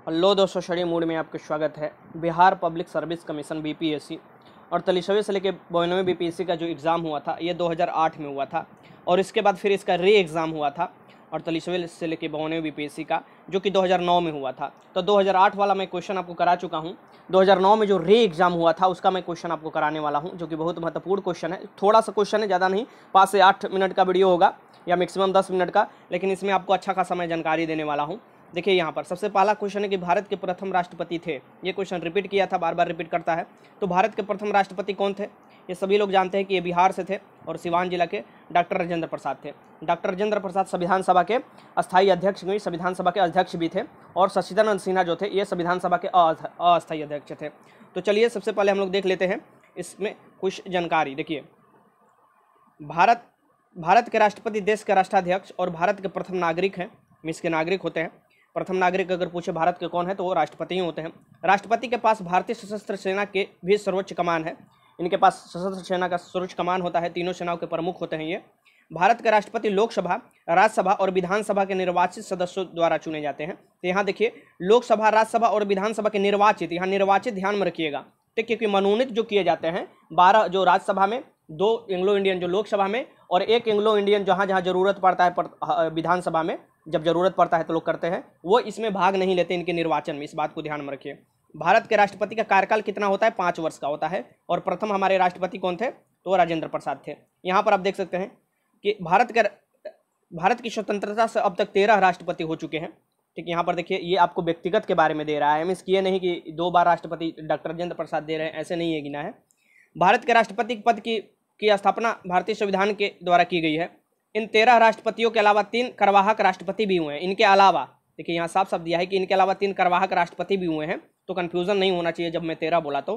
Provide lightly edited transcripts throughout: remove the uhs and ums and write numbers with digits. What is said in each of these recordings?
Hello दोस्तों, study mood में आपका स्वागत है। Bihar public service commission BPSC और 43वीं से लेकर 92वीं बीपीएससी का जो एग्ज़ाम हुआ था ये 2008 में हुआ था और इसके बाद फिर इसका री एग्ज़ाम हुआ था और 43वीं से लेकर 92वीं बीपीएससी का जो कि 2009 में हुआ था। तो 2008 वाला मैं क्वेश्चन आपको करा चुका हूँ। 2009 में जो री एग्ज़ाम हुआ था उसका मैं क्वेश्चन आपको कराने वाला हूँ, जो कि बहुत महत्वपूर्ण क्वेश्चन है। थोड़ा सा क्वेश्चन है, ज़्यादा नहीं, 5 से 8 मिनट का वीडियो होगा या मैक्सिमम 10 मिनट का, लेकिन इसमें आपको अच्छा खासा मैं जानकारी देने वाला हूँ। देखिए यहाँ पर सबसे पहला क्वेश्चन है कि भारत के प्रथम राष्ट्रपति थे। ये क्वेश्चन रिपीट किया था, बार बार रिपीट करता है। तो भारत के प्रथम राष्ट्रपति कौन थे? ये सभी लोग जानते हैं कि ये बिहार से थे और सिवान जिला के डॉक्टर राजेंद्र प्रसाद थे। डॉक्टर राजेंद्र प्रसाद संविधान सभा के अस्थायी अध्यक्ष भी, संविधान सभा के अध्यक्ष भी थे, और सच्चिदानंद सिन्हा जो थे ये संविधान सभा के अस्थायी अध्यक्ष थे। तो चलिए सबसे पहले हम लोग देख लेते हैं इसमें कुछ जानकारी। देखिए, भारत के राष्ट्रपति देश के राष्ट्राध्यक्ष और भारत के प्रथम नागरिक हैं, मिस के नागरिक होते हैं। प्रथम नागरिक अगर पूछे भारत के कौन है तो वो राष्ट्रपति ही होते हैं। राष्ट्रपति के पास भारतीय सशस्त्र सेना के भी सर्वोच्च कमान है। इनके पास सशस्त्र सेना का सर्वोच्च कमान होता है, तीनों सेनाओं के प्रमुख होते हैं ये। भारत के राष्ट्रपति लोकसभा, राज्यसभा और विधानसभा के निर्वाचित सदस्यों द्वारा चुने जाते हैं। तो यहाँ देखिए, लोकसभा, राज्यसभा और विधानसभा के निर्वाचित, यहाँ निर्वाचित ध्यान में रखिएगा, ठीक, क्योंकि मनोनीत जो किए जाते हैं 12 जो राज्यसभा में, 2 एंग्लो इंडियन जो लोकसभा में और 1 एंग्लो इंडियन जहाँ जहाँ जरूरत पड़ता है विधानसभा में, जब जरूरत पड़ता है तो लोग करते हैं, वो इसमें भाग नहीं लेते इनके निर्वाचन में। इस बात को ध्यान में रखिए। भारत के राष्ट्रपति का कार्यकाल कितना होता है? 5 वर्ष का होता है। और प्रथम हमारे राष्ट्रपति कौन थे? तो राजेंद्र प्रसाद थे। यहाँ पर आप देख सकते हैं कि भारत की स्वतंत्रता से अब तक 13 राष्ट्रपति हो चुके हैं। ठीक, यहाँ पर देखिए, ये आपको व्यक्तिगत के बारे में दे रहा है, मीन्स ये नहीं कि 2 बार राष्ट्रपति डॉक्टर राजेंद्र प्रसाद दे रहे हैं, ऐसे नहीं है, गिना है। भारत के राष्ट्रपति पद की स्थापना भारतीय संविधान के द्वारा की गई है। इन 13 राष्ट्रपतियों के अलावा 3 कार्यवाहक राष्ट्रपति भी हुए हैं। इनके अलावा देखिए, यहाँ साफ साफ दिया है कि इनके अलावा 3 कार्यवाहक राष्ट्रपति भी हुए हैं, तो कन्फ्यूजन नहीं होना चाहिए जब मैं 13 बोला तो।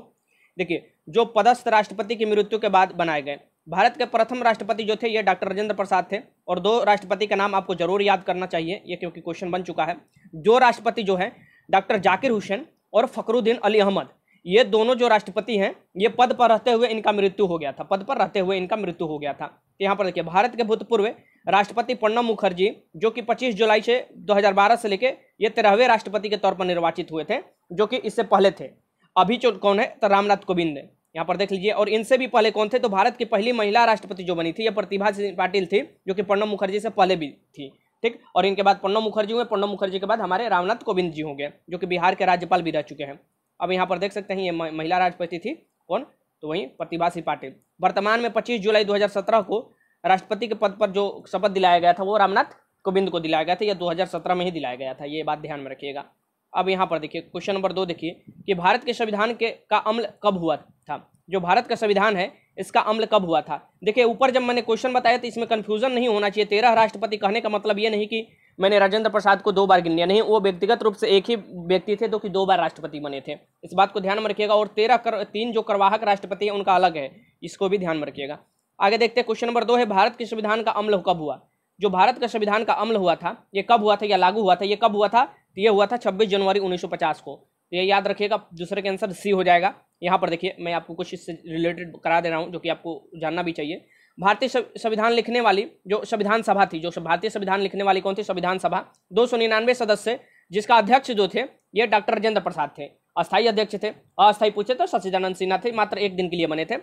देखिए, जो पदस्थ राष्ट्रपति की मृत्यु के बाद बनाए गए। भारत के प्रथम राष्ट्रपति जो थे ये डॉक्टर राजेंद्र प्रसाद थे, और 2 राष्ट्रपति का नाम आपको जरूर याद करना चाहिए, ये क्योंकि क्वेश्चन बन चुका है। जो राष्ट्रपति जो है डॉक्टर जाकिर हुसैन और फखरुद्दीन अली अहमद, ये दोनों जो राष्ट्रपति हैं ये पद पर रहते हुए इनका मृत्यु हो गया था, पद पर रहते हुए इनका मृत्यु हो गया था। यहाँ पर देखिए, भारत के भूतपूर्व राष्ट्रपति प्रणब मुखर्जी जो कि 25 जुलाई से 2012 से लेके ये 13वें राष्ट्रपति के तौर पर निर्वाचित हुए थे, जो कि इससे पहले थे। अभी जो कौन है तो रामनाथ कोविंद है, यहाँ पर देख लीजिए। और इनसे भी पहले कौन थे? तो भारत की पहली महिला राष्ट्रपति जो बनी थी ये प्रतिभा सिंह पाटिल थी, जो कि प्रणब मुखर्जी से पहले भी थी। ठीक, और इनके बाद प्रणब मुखर्जी हुए, प्रणब मुखर्जी के बाद हमारे रामनाथ कोविंद जी होंगे, जो कि बिहार के राज्यपाल भी रह चुके हैं। अब यहाँ पर देख सकते हैं ये महिला राष्ट्रपति थी कौन? तो वहीं प्रतिभा सिंह पाटिल। वर्तमान में 25 जुलाई 2017 को राष्ट्रपति के पद पर जो शपथ दिलाया गया था वो रामनाथ कोविंद को दिलाया गया था, या 2017 में ही दिलाया गया था, ये बात ध्यान में रखिएगा। अब यहाँ पर देखिए, क्वेश्चन नंबर 2 देखिए कि भारत के संविधान का अमल कब हुआ था? जो भारत का संविधान है इसका अमल कब हुआ था? देखिए, ऊपर जब मैंने क्वेश्चन बताया तो इसमें कंफ्यूजन नहीं होना चाहिए। 13 राष्ट्रपति कहने का मतलब ये नहीं कि मैंने राजेंद्र प्रसाद को 2 बार गिन लिया, नहीं, वो व्यक्तिगत रूप से एक ही व्यक्ति थे, जो कि 2 बार राष्ट्रपति बने थे। इस बात को ध्यान में रखिएगा। और 3 जो कार्यवाहक राष्ट्रपति हैं उनका अलग है, इसको भी ध्यान में रखिएगा। आगे देखते हैं, क्वेश्चन नंबर 2 है, भारत के संविधान का अमल कब हुआ? जो भारत का संविधान का अमल हुआ था ये कब हुआ था या लागू हुआ था, ये कब हुआ था? तो ये हुआ था 26 जनवरी 1950 को। तो ये याद रखिएगा, दूसरे के आंसर सी हो जाएगा। यहाँ पर देखिए, मैं आपको कुछ इससे रिलेटेड करा दे रहा हूँ जो कि आपको जानना भी चाहिए। भारतीय संविधान लिखने वाली जो संविधान सभा थी, जो भारतीय संविधान लिखने वाली कौन थी? संविधान सभा, 299 सदस्य, जिसका अध्यक्छ जो थे ये डॉक्टर राजेंद्र प्रसाद थे, अस्थायी अध्यक्ष थे। अस्थायी पूछे तो सच्चिदानंद सिन्हा थे, मात्र 1 दिन के लिए बने थे।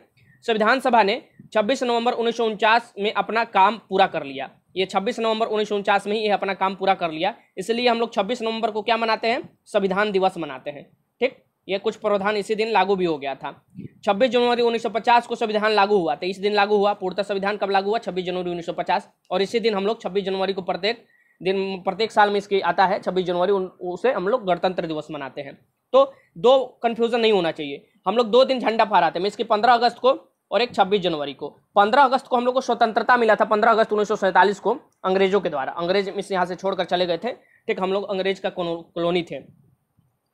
संविधान सभा ने 26 नवंबर 1949 में अपना काम पूरा कर लिया। ये 26 नवंबर 1949 में ही ये अपना काम पूरा कर लिया, इसलिए हम लोग 26 नवंबर को क्या मनाते हैं? संविधान दिवस मनाते हैं। ठीक, ये कुछ प्रावधान इसी दिन लागू भी हो गया था। 26 जनवरी 1950 को संविधान लागू हुआ, तो इस दिन लागू हुआ। पूर्णतः संविधान कब लागू हुआ? 26 जनवरी 1950। और इसी दिन हम लोग 26 जनवरी को प्रत्येक साल में इसकी आता है 26 जनवरी, उसे हम लोग गणतंत्र दिवस मनाते हैं। तो 2 कन्फ्यूजन नहीं होना चाहिए। हम लोग 2 दिन झंडा फहराते हैं, इसकी 15 अगस्त को और एक 26 जनवरी को। 15 अगस्त को हम लोग को स्वतंत्रता मिला था, 15 अगस्त 1947 को अंग्रेजों के द्वारा। अंग्रेज इस यहाँ से छोड़कर चले गए थे। ठीक, हम लोग अंग्रेज का कॉलोनी थे।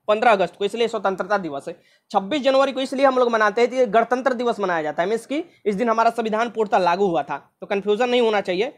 15 अगस्त को इसलिए स्वतंत्रता दिवस है। 26 जनवरी को इसलिए हम लोग मनाते हैं कि गणतंत्र दिवस मनाया जाता है, मीन्स की इस दिन हमारा संविधान पूर्णतः लागू हुआ था। तो कन्फ्यूजन नहीं होना चाहिए।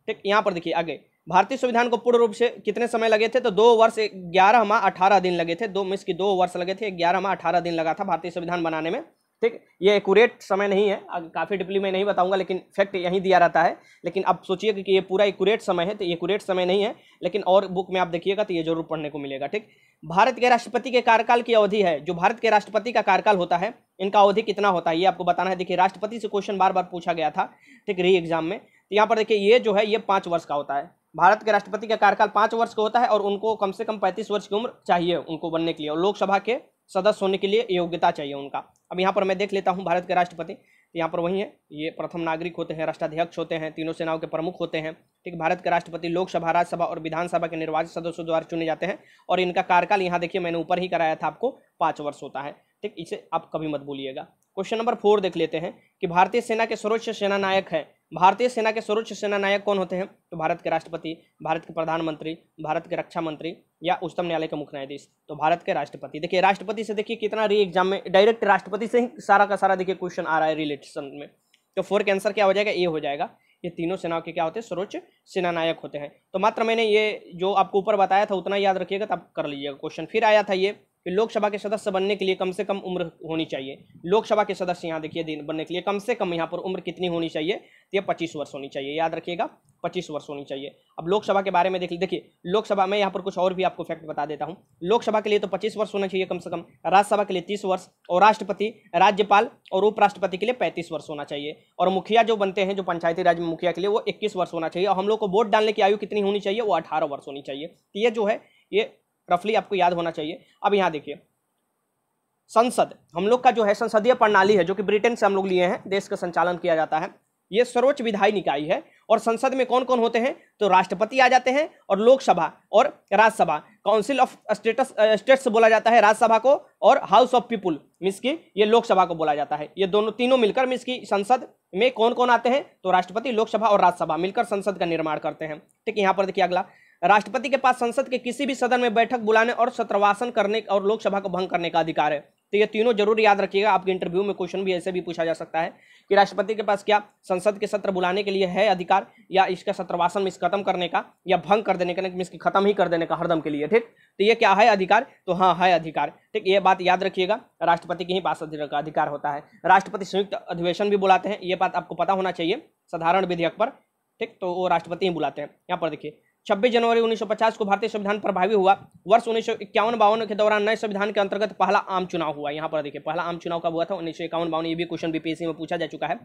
ठीक, यहाँ पर देखिए आगे, भारतीय संविधान को पूर्ण रूप से कितने समय लगे थे? तो 2 वर्ष 11 माह 18 दिन लगे थे। 2 वर्ष लगे थे, 11 माह 18 दिन लगा था भारतीय संविधान बनाने में। ठीक, ये एक्यूरेट समय नहीं है, काफ़ी डिपली में नहीं बताऊंगा, लेकिन फैक्ट यहीं दिया रहता है। लेकिन अब सोचिए कि ये पूरा एक्यूरेट समय है, तो ये एक्यूरेट समय नहीं है, लेकिन और बुक में आप देखिएगा तो ये जरूर पढ़ने को मिलेगा। ठीक, भारत के राष्ट्रपति के कार्यकाल की अवधि है, जो भारत के राष्ट्रपति का कार्यकाल होता है, इनका अवधि कितना होता है ये आपको बताना है। देखिए राष्ट्रपति से क्वेश्चन बार बार पूछा गया था, ठीक, री एग्जाम में। तो यहाँ पर देखिए ये जो है ये 5 वर्ष का होता है। भारत के राष्ट्रपति का कार्यकाल 5 वर्ष का होता है और उनको कम से कम 35 वर्ष की उम्र चाहिए उनको बनने के लिए, और लोकसभा के सदस्य होने के लिए योग्यता चाहिए उनका। अब यहाँ पर मैं देख लेता हूँ भारत के राष्ट्रपति, यहाँ पर वही है, ये प्रथम नागरिक होते हैं, राष्ट्राध्यक्ष होते हैं, तीनों सेनाओं के प्रमुख होते हैं। ठीक, भारत के राष्ट्रपति लोकसभा, राज्यसभा और विधानसभा के निर्वाचित सदस्यों द्वारा चुने जाते हैं, और इनका कार्यकाल यहाँ देखिए मैंने ऊपर ही कराया था आपको 5 वर्ष होता है। ठीक, इसे आप कभी मत भूलिएगा। क्वेश्चन नंबर 4 देख लेते हैं कि भारतीय सेना के सर्वोच्च सेना नायक है। भारतीय सेना के सर्वोच्च सेना नायक कौन होते हैं? तो भारत के राष्ट्रपति, भारत के प्रधानमंत्री, भारत के रक्षा मंत्री या उच्चतम न्यायालय के मुख्य न्यायाधीश। तो भारत के राष्ट्रपति। देखिए राष्ट्रपति से देखिए कितना री एग्जाम में डायरेक्ट राष्ट्रपति से ही सारा का सारा देखिए क्वेश्चन आ रहा है रिलेशन में। तो 4 का आंसर क्या हो जाएगा? ए हो जाएगा। ये तीनों सेनाओं के क्या होते हैं? सर्वोच्च सेना नायक होते हैं। तो मात्र मैंने ये जो आपको ऊपर बताया था उतना याद रखिएगा, तब कर लीजिएगा क्वेश्चन। फिर आया था ये कि लोकसभा के सदस्य बनने के लिए कम से कम उम्र होनी चाहिए। लोकसभा के सदस्य यहाँ देखिए बनने के लिए कम से कम यहाँ पर उम्र कितनी होनी चाहिए? तो ये 25 वर्ष होनी चाहिए, याद रखिएगा 25 वर्ष होनी चाहिए। अब लोकसभा के बारे में देखिए लोकसभा में यहाँ पर कुछ और भी आपको फैक्ट बता देता हूँ। लोकसभा के लिए तो 25 वर्ष होना चाहिए कम से कम, राज्यसभा के लिए 30 वर्ष, और राष्ट्रपति, राज्यपाल और उपराष्ट्रपति के लिए 35 वर्ष होना चाहिए, और मुखिया जो बनते हैं जो पंचायती राज में मुखिया के लिए वो 21 वर्ष होना चाहिए, और हम लोग को वोट डालने की आयु कितनी होनी चाहिए? वो 18 वर्ष होनी चाहिए। तो ये जो है ये रफली आपको याद होना चाहिए। अब यहाँ देखिए संसद, हम लोग का जो है संसदीय प्रणाली है जो कि ब्रिटेन से हम लोग लिए हैं, देश का संचालन किया जाता है। ये सर्वोच्च विधायी निकाय है, और संसद में कौन कौन होते हैं? तो राष्ट्रपति आ जाते हैं, और लोकसभा और राज्यसभा, काउंसिल ऑफ स्टेट्स बोला जाता है राज्यसभा को, और हाउस ऑफ पीपुल मींस की ये लोकसभा को बोला जाता है। ये दोनों तीनों मिलकर मींस की संसद में कौन कौन आते हैं? तो राष्ट्रपति, लोकसभा और राज्यसभा मिलकर संसद का निर्माण करते हैं। ठीक, यहाँ पर देखिए अगला, राष्ट्रपति के पास संसद के किसी भी सदन में बैठक बुलाने और सत्रवासन करने और लोकसभा को भंग करने का अधिकार है। तो ये तीनों जरूर याद रखिएगा, आपके इंटरव्यू में क्वेश्चन भी ऐसे भी पूछा जा सकता है कि राष्ट्रपति के पास क्या संसद के सत्र बुलाने के लिए है अधिकार, या इसका सत्रवासन में खत्म करने का या भंग कर देने का, मींस खत्म ही कर देने का हरदम के लिए। ठीक, तो ये क्या है? अधिकार। तो हाँ है अधिकार। ठीक, ये बात याद रखिएगा, राष्ट्रपति के ही पास अधिकार होता है। राष्ट्रपति संयुक्त अधिवेशन भी बुलाते हैं, ये बात आपको पता होना चाहिए साधारण विधेयक पर। ठीक, तो वो राष्ट्रपति ही बुलाते हैं। यहाँ पर देखिए 26 जनवरी 1950 को भारतीय संविधान प्रभावी हुआ। वर्ष 1951-52 के दौरान नए संविधान के अंतर्गत पहला आम चुनाव हुआ। यहाँ पर देखिए पहला आम चुनाव कब हुआ था? 1951-52। ये भी क्वेश्चन बीपीएससी में पूछा जा चुका है।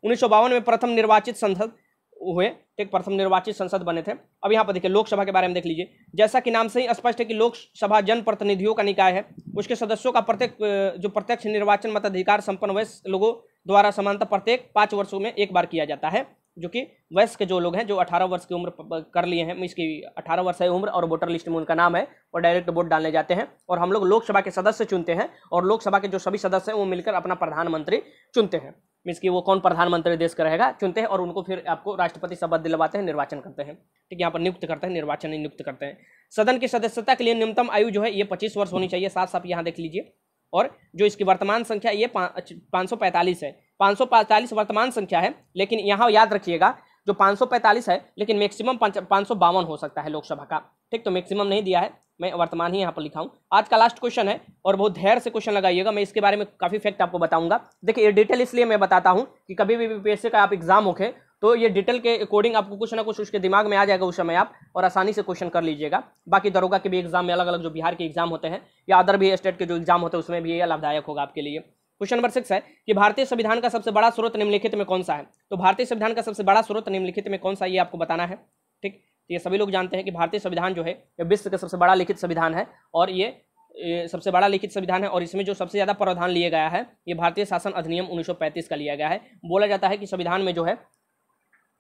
1952 में प्रथम निर्वाचित संसद हुए। ठीक, प्रथम निर्वाचित संसद बने थे। अब यहाँ पर देखिए लोकसभा के बारे में देख लीजिए। जैसा कि नाम से ही स्पष्ट है कि लोकसभा जनप्रतिनिधियों का निकाय है, उसके सदस्यों का प्रत्यक्ष निर्वाचन मताधिकार संपन्न वयस्क लोगों द्वारा समानतः प्रत्येक 5 वर्षों में एक बार किया जाता है, जो कि वयस्क के जो लोग हैं जो 18 वर्ष की उम्र कर लिए हैं, इसकी 18 वर्ष है उम्र और वोटर लिस्ट में उनका नाम है, और डायरेक्ट वोट डालने जाते हैं। और हम लोग लोकसभा के सदस्य चुनते हैं, और लोकसभा के जो सभी सदस्य हैं वो मिलकर अपना प्रधानमंत्री चुनते हैं। मीन्स कि वो कौन प्रधानमंत्री देश का रहेगा चुनते हैं, और उनको फिर आपको राष्ट्रपति शपथ दिलवाते हैं, निर्वाचन करते हैं। ठीक, यहाँ पर नियुक्त करते हैं, निर्वाचन नहीं नियुक्त करते हैं। सदन की सदस्यता के लिए न्यूनतम आयु जो है ये 25 वर्ष होनी चाहिए, साफ साफ यहाँ देख लीजिए। और जो इसकी वर्तमान संख्या ये 545 है, 545 वर्तमान संख्या है, लेकिन यहाँ याद रखिएगा जो 545 है लेकिन मैक्सिमम 552 हो सकता है लोकसभा का। ठीक, तो मैक्सिमम नहीं दिया है, मैं वर्तमान ही यहाँ पर लिखा हूँ। आज का लास्ट क्वेश्चन है, और बहुत धैर्य से क्वेश्चन लगाइएगा, मैं इसके बारे में काफ़ी फैक्ट आपको बताऊंगा। देखिए ये डिटेल इसलिए मैं बताता हूँ कि कभी भी बीपीएससी का आप एग्जाम होके तो ये डिटेल के अकॉर्डिंग आपको कुछ ना कुछ उसके दिमाग में आ जाएगा उस समय आप, और आसानी से क्वेश्चन कर लीजिएगा। बाकी दरोगा के भी एग्जाम में अलग अलग जो बिहार के एग्जाम होते हैं या अदर भी स्टेट के जो एग्जाम होते हैं उसमें भी ये लाभदायक होगा आपके लिए। क्वेश्चन नंबर 6 है कि भारतीय संविधान का सबसे बड़ा स्रोत निम्नलिखित में कौन सा है? तो भारतीय संविधान का सबसे बड़ा स्रोत निम्नलिखित में कौन सा, ये आपको बताना है। ठीक, ये सभी लोग जानते हैं कि भारतीय संविधान जो है ये विश्व का सबसे बड़ा लिखित संविधान है, और ये सबसे बड़ा लिखित संविधान है, और इसमें जो सबसे ज़्यादा प्रावधान लिया गया है ये भारतीय शासन अधिनियम 1935 का लिया गया है। बोला जाता है कि संविधान में जो है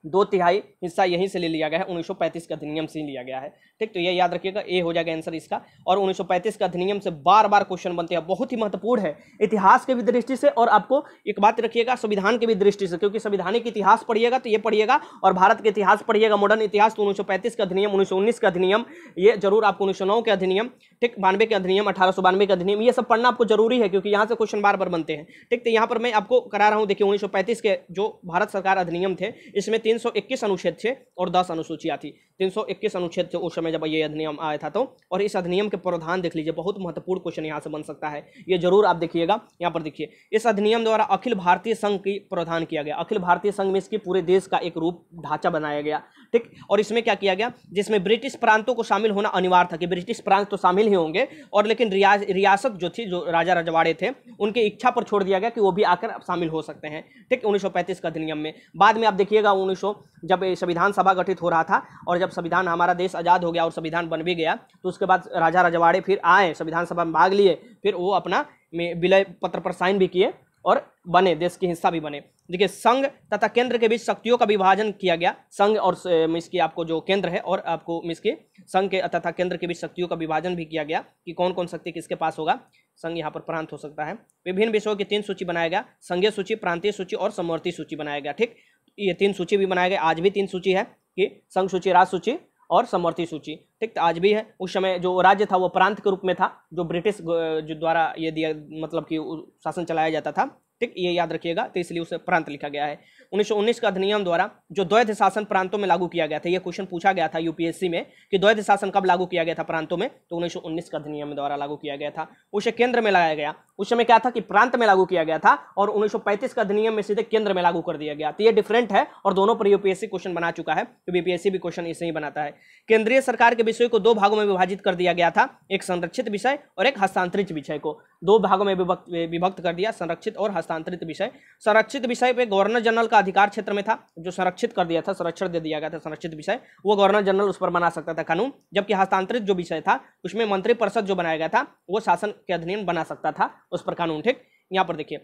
2/3 हिस्सा यहीं से ले लिया गया है, 1935 का अधिनियम से लिया गया है। ठीक, तो ये याद रखिएगा, ए हो जाएगा आंसर इसका। और 1935 का अधिनियम से बार बार क्वेश्चन बनते हैं, बहुत ही महत्वपूर्ण है इतिहास के भी दृष्टि से, और आपको एक बात रखिएगा संविधान के भी दृष्टि से, क्योंकि संवैधानिक इतिहास पढ़िएगा तो ये पढ़िएगा, और भारत के इतिहास पढ़िएगा, मॉडर्न इतिहास, तो 1935 का अधिनियम, 1919 का अधिनियम, ये जरूर आपको 1909 के अधिनियम, ठीक, 92 के अधिनियम, 1892 के अधिनियम, ये सब पढ़ना आपको जरूरी है, क्योंकि यहाँ से क्वेश्चन बार बार बनते हैं। ठीक, तो यहाँ पर मैं आपको करा रहा हूँ। देखिए 1935 के जो भारत सरकार अधिनियम थे इसमें 321 अनुच्छेद थे और 10 अनुसूचियां थी। 321 अनुच्छेद से उस समय जब ये अधिनियम आया था तो। और इस अधिनियम के प्रावधान देख लीजिए, बहुत महत्वपूर्ण क्वेश्चन यहाँ से बन सकता है, ये जरूर आप देखिएगा। यहाँ पर देखिए, इस अधिनियम द्वारा अखिल भारतीय संघ की प्रावधान किया गया। अखिल भारतीय संघ में इसकी पूरे देश का एक रूप ढांचा बनाया गया, ठीक। और इसमें क्या किया गया, जिसमें ब्रिटिश प्रांतों को शामिल होना अनिवार्य था कि ब्रिटिश प्रांत तो शामिल ही होंगे, और लेकिन रियासत जो थी, जो राजा रजवाड़े थे, उनकी इच्छा पर छोड़ दिया गया कि वो भी आकर शामिल हो सकते हैं, ठीक। 1935 का अधिनियम में। बाद में आप देखिएगा 1900 जब संविधान सभा गठित हो रहा था और जब संविधान, हमारा देश आज़ाद हो गया और संविधान बन भी गया, तो उसके बाद राजा रजवाड़े फिर आए, संविधान सभा में भाग लिए, फिर वो अपना विलय पत्र पर साइन भी किए और बने, देश के हिस्सा भी बने। देखिए, संघ तथा केंद्र के बीच शक्तियों का विभाजन किया गया। संघ और इसकी आपको जो केंद्र है और आपको इसके संघ के तथा केंद्र के बीच शक्तियों का विभाजन भी किया गया कि कौन कौन शक्ति किसके पास होगा। संघ यहाँ पर प्रांत हो सकता है। विभिन्न विषयों की 3 सूची बनाया गया, संघीय सूची, प्रांतीय सूची और समवर्ती सूची बनाया गया, ठीक। ये 3 सूची भी बनाया गया। आज भी 3 सूची है कि संघ सूची, राज सूची और समवर्ती सूची, ठीक। आज भी है। उस समय जो राज्य था वो प्रांत के रूप में था, जो ब्रिटिश जो द्वारा ये दिया, मतलब कि शासन चलाया जाता था, ठीक। ये याद रखिएगा, तो इसलिए उसे प्रांत लिखा गया है। 1919 का अधिनियम द्वारा जो द्वैध शासन प्रांतों में लागू किया गया था, ये क्वेश्चन पूछा गया था यूपीएससी में कि द्वैध शासन कब लागू किया गया था प्रांतों में, तो 1919 का अधिनियम द्वारा लागू किया गया था। उसे केंद्र में लगाया गया। उस समय क्या था कि प्रांत में लागू किया गया था और 1935 का अधिनियम में सीधे केंद्र में लागू कर दिया गया। तो ये डिफरेंट है और दोनों पर यूपीएससी क्वेश्चन बना चुका है, तो बीपीएससी भी क्वेश्चन इसे ही बनाता है। केंद्रीय सरकार के विषय को 2 भागों में विभाजित कर दिया गया था, एक संरक्षित विषय और एक हस्तांतरित विषय को 2 भागों में विभक्त कर दिया, संरक्षित और हस्तांतरित विषय। संरक्षित विषय पे गवर्नर जनरल का अधिकार क्षेत्र में था, जो संरक्षित कर दिया था, संरक्षण दे दिया गया था संरक्षित विषय, वो गवर्नर जनरल उस पर बना सकता था कानून। जबकि हस्तांतरित जो विषय था उसमें मंत्रिपरिषद जो बनाया गया था वो शासन के अधीन बना सकता था उस पर कानून, ठीक। यहाँ पर देखिए,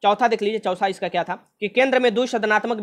चौथा देख लीजिए, चौथा इसका क्या था कि केंद्र में 2 सदनात्मक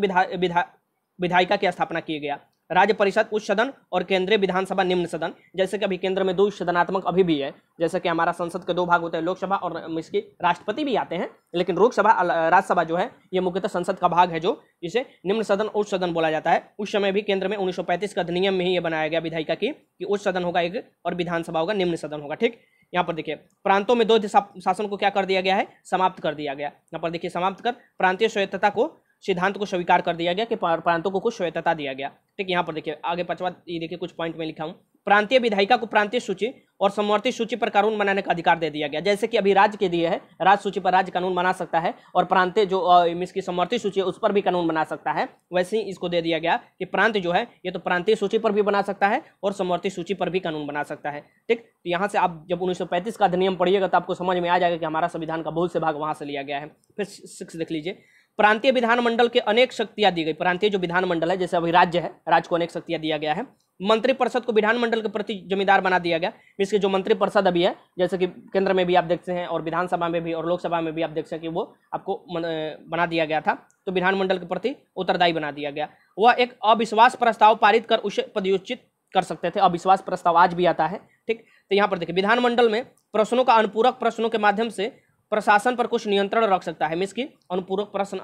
विधायिका की स्थापना की गया। राज्य परिषद उच्च सदन और केंद्रीय विधानसभा निम्न सदन। जैसे कि अभी केंद्र में 2 सदनात्मक अभी भी है, जैसे कि हमारा संसद के 2 भाग होते हैं, लोकसभा और इसकी राष्ट्रपति भी आते हैं, लेकिन लोकसभा राज्यसभा जो है ये मुख्यतः संसद का भाग है, जो इसे निम्न सदन उच्च सदन बोला जाता है। उस समय भी केंद्र में 1935 का अधिनियम में ही ये बनाया गया विधायिका की कि उच्च सदन होगा एक और विधानसभा होगा, निम्न सदन होगा, ठीक। यहाँ पर देखिए, प्रांतों में 2 शासन को क्या कर दिया गया है, समाप्त कर दिया गया। यहाँ पर देखिए, समाप्त कर प्रांतीय स्वायत्तता को, सिद्धांत को स्वीकार कर दिया गया कि प्रांतों को कुछ स्वायत्तता दिया गया, ठीक। यहाँ पर देखिए आगे 5वां, ये देखिए कुछ पॉइंट में लिखा हूँ। प्रांतीय विधायिका को प्रांतीय सूची और समवर्ती सूची पर कानून बनाने का अधिकार दे दिया गया। जैसे कि अभी राज्य के दिए है, राज्य सूची पर राज्य कानून बना सकता है और प्रांतीय जो इसकी समवर्ती सूची है उस पर भी कानून बना सकता है। वैसे ही इसको दे दिया गया कि प्रांत जो है ये तो प्रांतीय सूची पर भी बना सकता है और समवर्ती सूची पर भी कानून बना सकता है, ठीक। तो यहाँ से आप जब 1935 का अधिनियम पढ़िएगा तो आपको समझ में आ जाएगा कि हमारा संविधान का बहुत से भाग वहाँ से लिया गया है। फिर 6 देख लीजिए, प्रांतीय विधानमंडल के अनेक शक्तियां दी गई। प्रांतीय जो विधानमंडल है, जैसे अभी राज्य है, राज्य को अनेक शक्तियां दिया गया है। मंत्रिपरिषद को विधानमंडल के प्रति जिम्मेदार बना दिया गया। इसके जो मंत्रिपरिषद अभी है, जैसे कि केंद्र में भी आप देखते हैं और विधानसभा में भी और लोकसभा में भी आप देख सकते हैं कि वो आपको बना दिया गया था, तो विधानमंडल के प्रति उत्तरदायी बना दिया गया। वह एक अविश्वास प्रस्ताव पारित कर उसे पदच्युत कर सकते थे। अविश्वास प्रस्ताव आज भी आता है, ठीक। तो यहाँ पर देखिए, विधानमंडल में प्रश्नों का अनुपूरक प्रश्नों के माध्यम से प्रशासन पर कुछ नियंत्रण रख सकता है। मिस की अनुपूरक प्रश्न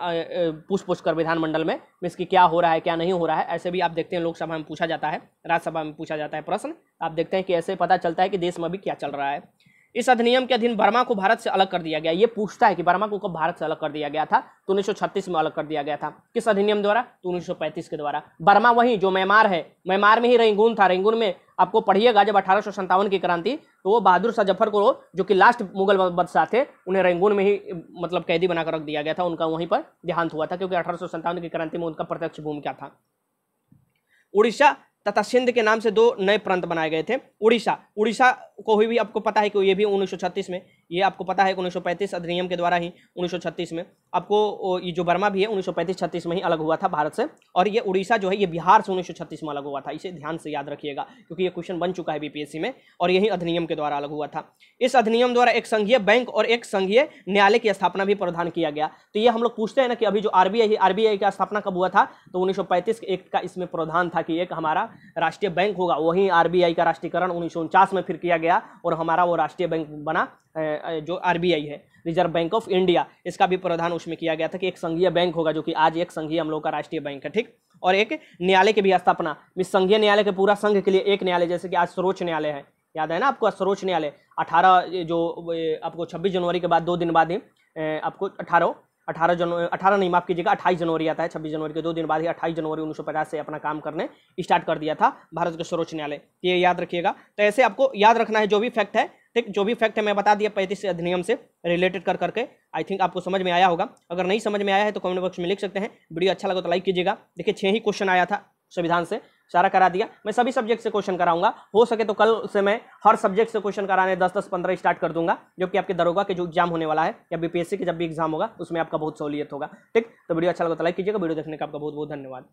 पूछ कर विधानमंडल में मिस की क्या हो रहा है क्या नहीं हो रहा है, ऐसे भी आप देखते हैं लोकसभा में पूछा जाता है, राज्यसभा में पूछा जाता है प्रश्न। आप देखते हैं कि ऐसे पता चलता है कि देश में भी क्या चल रहा है। इस अधिनियम के अधीन बर्मा को भारत से अलग कर दिया गया। ये पूछता है कि बर्मा को कब भारत से अलग कर दिया गया था, तो 1936 में अलग कर दिया गया था। किस अधिनियम द्वारा, तो 1935 के द्वारा। बर्मा वही जो म्यांमार है, म्यांमार में ही रंगून था। रंगून में आपको पढ़िएगा, जब 1857 की क्रांति, तो वो बहादुर शाह जफर को, जो कि लास्ट मुगल बादशाह थे, उन्हें रंगून में ही मतलब कैदी बनाकर रख दिया गया था। उनका वहीं पर देहांत हुआ था, क्योंकि 1857 की क्रांति में उनका प्रत्यक्ष भूमिका था। उड़ीसा तथा सिंध के नाम से 2 नए प्रांत बनाए गए थे। उड़ीसा को भी आपको पता है कि ये भी 1936 में, ये आपको पता है 1935 अधिनियम के द्वारा ही 1936 में आपको ये जो बर्मा भी है 1935-36 में ही अलग हुआ था भारत से। और ये उड़ीसा जो है ये बिहार से 1936 में अलग हुआ था। इसे ध्यान से याद रखिएगा क्योंकि ये क्वेश्चन बन चुका है बीपीएससी में, और यही अधिनियम के द्वारा अलग हुआ था। इस अधिनियम द्वारा एक संघीय बैंक और एक संघीय न्यायालय की स्थापना भी प्रावधान किया गया। तो ये हम लोग पूछते हैं ना कि अभी जो आरबीआई का स्थापना कब हुआ था, तो 1935 के एक्ट का इसमें प्रावधान था कि एक हमारा राष्ट्रीय बैंक होगा। वहीं आरबीआई का राष्ट्रीयकरण 1949 में फिर किया गया और हमारा वो राष्ट्रीय बैंक बना जो आरबीआई है, रिजर्व बैंक ऑफ इंडिया। इसका भी प्रावधान उसमें किया गया था कि एक संघीय बैंक होगा, जो कि आज एक संघीय हम लोग का राष्ट्रीय बैंक है, ठीक। और एक न्यायालय की भी स्थापना, इस संघीय न्यायालय के पूरा संघ के लिए एक न्यायालय, जैसे कि आज सर्वोच्च न्यायालय है, याद है ना आपको सर्वोच्च न्यायालय 18 जो आपको 26 जनवरी के बाद 2 दिन बाद ही आपको 18 18 नहीं, माफ कीजिएगा, 28 जनवरी आता है। 26 जनवरी के 2 दिन बाद ही 28 जनवरी 1950 से अपना काम करने स्टार्ट कर दिया था भारत के सर्वोच्च न्यायालय। ये याद रखिएगा। तो ऐसे आपको याद रखना है जो भी फैक्ट है, ठीक, जो भी फैक्ट है मैं बता दिया 35 अधिनियम से रिलेटेड कर करके। आई थिंक आपको समझ में आया होगा। अगर नहीं समझ में आया है तो कमेंट बॉक्स में लिख सकते हैं। वीडियो अच्छा लगा तो लाइक कीजिएगा। देखिए 6 ही क्वेश्चन आया था संविधान से, सारा करा दिया। मैं सभी सब्जेक्ट से क्वेश्चन कराऊंगा, हो सके तो कल से मैं हर सब्जेक्ट से क्वेश्चन कराने 10-10, 15 स्टार्ट कर दूंगा, जो कि आपके दरोगा के जो एग्जाम होने वाला है या बीपीएससी के जब भी एग्जाम होगा उसमें आपका बहुत सहूलियत होगा। ठीक, तो वीडियो अच्छा लगा तो लाइक कीजिएगा। वीडियो देखने का आपका बहुत बहुत धन्यवाद।